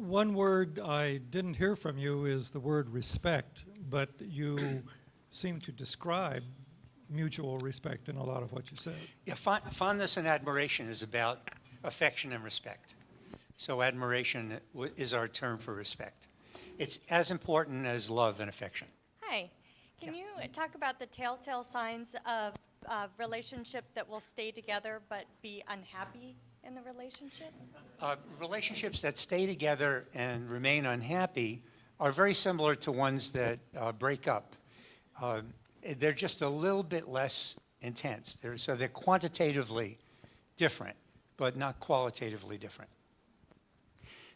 One word I didn't hear from you is the word respect, but you seem to describe mutual respect in a lot of what you said. Yeah, fondness and admiration is about affection and respect. So admiration is our term for respect. It's as important as love and affection. Hi. Can you talk about the telltale signs of a relationship that will stay together but be unhappy in the relationship? Relationships that stay together and remain unhappy are very similar to ones that break up. They're just a little bit less intense. So they're quantitatively different, but not qualitatively different.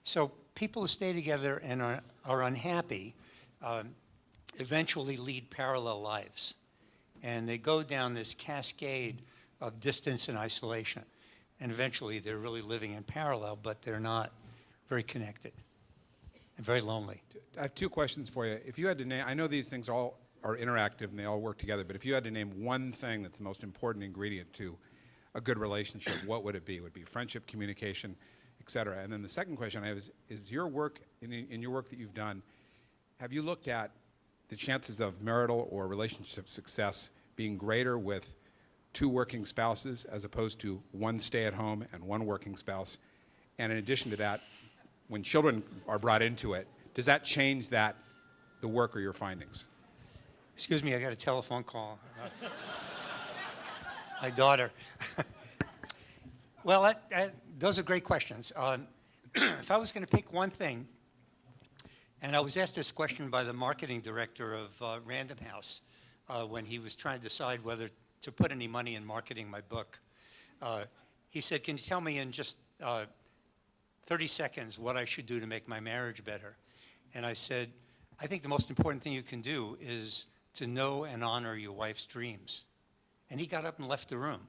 So people who stay together and are unhappy eventually lead parallel lives. And they go down this cascade of distance and isolation. And eventually they're really living in parallel, but they're not very connected and very lonely. I have two questions for you. If you had to name, I know these things all are interactive and they all work together, but if you had to name one thing that's the most important ingredient to a good relationship, what would it be? Would it be friendship, communication, et cetera? And then the second question I have is your work, in your work that you've done, have you looked at the chances of marital or relationship success being greater with two working spouses as opposed to one stay-at-home and one working spouse? And in addition to that, when children are brought into it, does that change the work or your findings? Excuse me, I got a telephone call. My daughter. Well, those are great questions. If I was going to pick one thing, and I was asked this question by the marketing director of Random House when he was trying to decide whether to put any money in marketing my book. He said, can you tell me in just 30 seconds what I should do to make my marriage better? And I said, I think the most important thing you can do is to know and honor your wife's dreams. And he got up and left the room.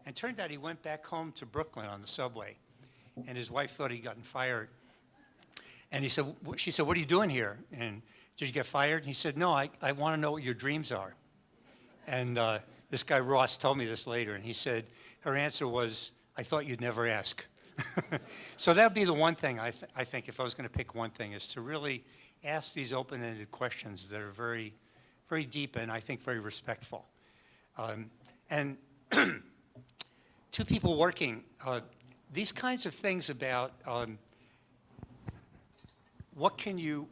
And turned out he went back home to Brooklyn on the subway. And his wife thought he'd gotten fired. And she said, what are you doing here? And did you get fired? And he said, no, I want to know what your dreams are. And this guy Ross told me this later, and he said, her answer was, I thought you'd never ask. So that would be the one thing I think, if I was going to pick one thing, is to really ask these open-ended questions that are very, very deep and I think very respectful. And two people working, these kinds of things about what can you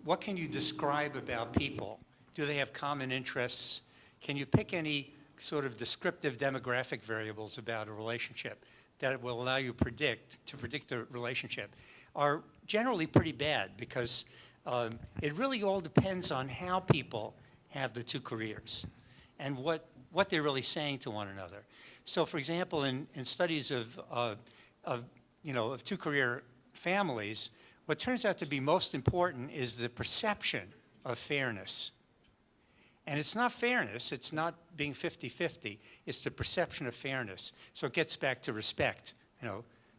describe about people? Do they have common interests? Can you pick any sort of descriptive demographic variables about a relationship that will allow you to predict the relationship? Are generally pretty bad, because it really all depends on how people have the two careers and what they're really saying to one another. So, for example, in studies of two-career families, what turns out to be most important is the perception of fairness. And it's not fairness, it's not being 50-50, it's the perception of fairness. So it gets back to respect,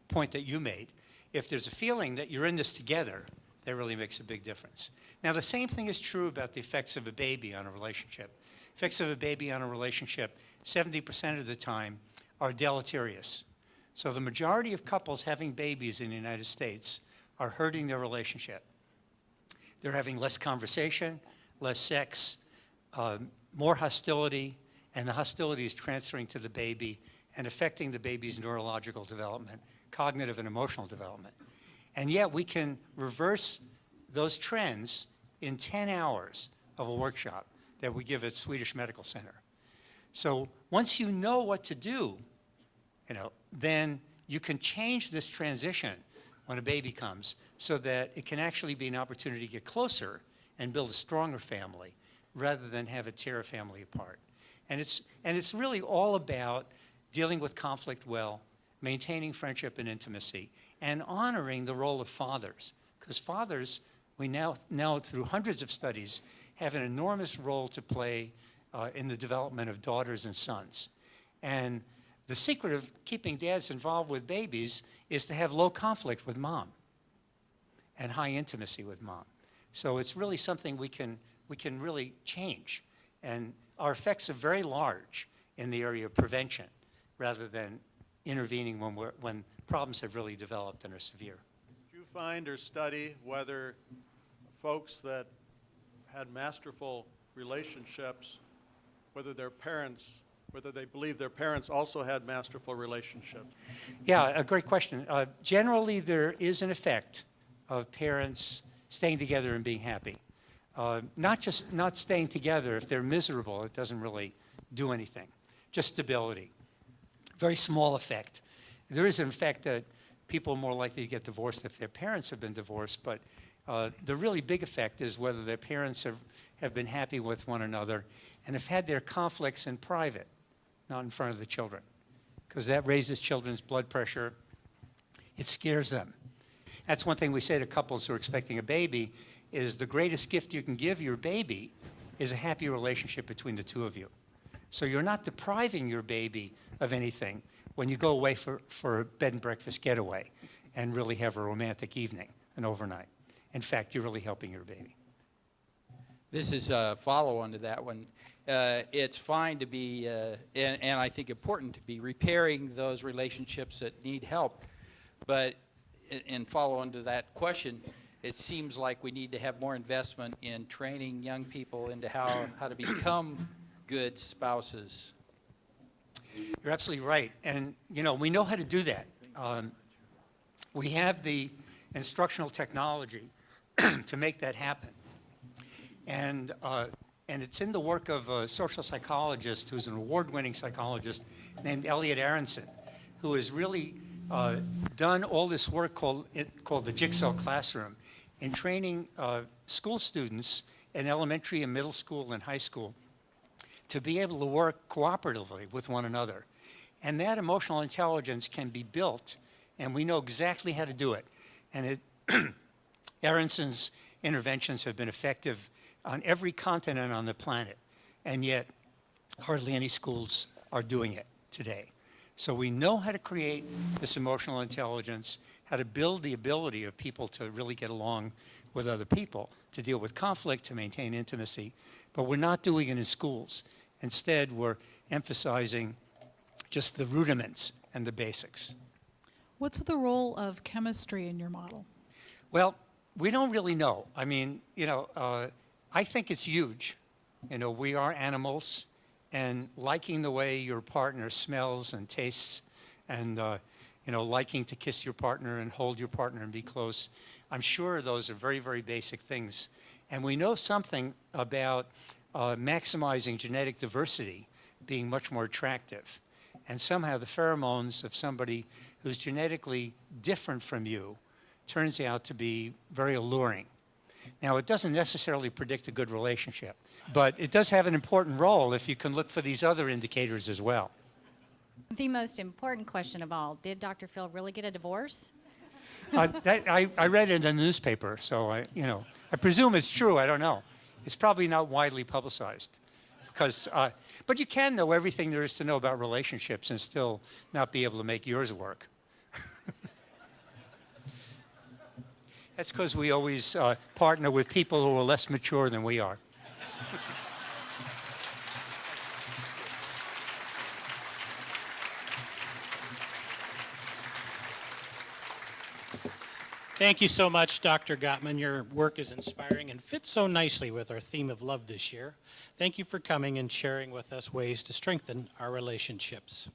point that you made. If there's a feeling that you're in this together, that really makes a big difference. Now, the same thing is true about the effects of a baby on a relationship. Effects of a baby on a relationship, 70% of the time, are deleterious. So the majority of couples having babies in the United States are hurting their relationship. They're having less conversation, less sex, more hostility, and the hostility is transferring to the baby and affecting the baby's neurological development, cognitive and emotional development. And yet we can reverse those trends in 10 hours of a workshop that we give at Swedish Medical Center. So once you know what to do, then you can change this transition when a baby comes so that it can actually be an opportunity to get closer and build a stronger family rather than have it tear a family apart. And it's really all about dealing with conflict well, maintaining friendship and intimacy, and honoring the role of fathers. Because fathers, we now through hundreds of studies, have an enormous role to play in the development of daughters and sons. And the secret of keeping dads involved with babies is to have low conflict with mom and high intimacy with mom. So it's really something we can really change. And our effects are very large in the area of prevention rather than intervening when problems have really developed and are severe. Do you find or study whether folks that had masterful relationships, whether they believe their parents also had masterful relationships? Yeah, a great question. Generally, there is an effect of parents staying together and being happy. Not staying together. If they're miserable, it doesn't really do anything. Just stability. Very small effect. There is an effect that people are more likely to get divorced if their parents have been divorced, but the really big effect is whether their parents have been happy with one another and have had their conflicts in private, not in front of the children, because that raises children's blood pressure. It scares them. That's one thing we say to couples who are expecting a baby, is the greatest gift you can give your baby is a happy relationship between the two of you. So you're not depriving your baby of anything when you go away for a bed and breakfast getaway and really have a romantic evening, an overnight. In fact, you're really helping your baby. This is a follow-on to that one. It's fine to be, and I think important to be, repairing those relationships that need help. But in follow-on to that question, it seems like we need to have more investment in training young people into how to become good spouses. You're absolutely right. And, we know how to do that. We have the instructional technology to make that happen. And it's in the work of a social psychologist who's an award-winning psychologist named Elliot Aronson, who has really done all this work called the Jigsaw Classroom in training school students in elementary and middle school and high school to be able to work cooperatively with one another. And that emotional intelligence can be built, and we know exactly how to do it. And Aronson's interventions have been effective on every continent on the planet, and yet hardly any schools are doing it today. So we know how to create this emotional intelligence, how to build the ability of people to really get along with other people, to deal with conflict, to maintain intimacy, but we're not doing it in schools. Instead, we're emphasizing just the rudiments and the basics. What's the role of chemistry in your model? Well, we don't really know. I mean, I think it's huge. We are animals, and liking the way your partner smells and tastes, and liking to kiss your partner and hold your partner and be close, I'm sure those are very, very basic things. And we know something about maximizing genetic diversity being much more attractive. And somehow the pheromones of somebody who's genetically different from you turns out to be very alluring. Now, it doesn't necessarily predict a good relationship, but it does have an important role if you can look for these other indicators as well. The most important question of all, did Dr. Phil really get a divorce? I read it in the newspaper, so I presume it's true. I don't know. It's probably not widely publicized, because, but you can know everything there is to know about relationships and still not be able to make yours work. That's because we always partner with people who are less mature than we are. Thank you so much, Dr. Gottman. Your work is inspiring and fits so nicely with our theme of love this year. Thank you for coming and sharing with us ways to strengthen our relationships.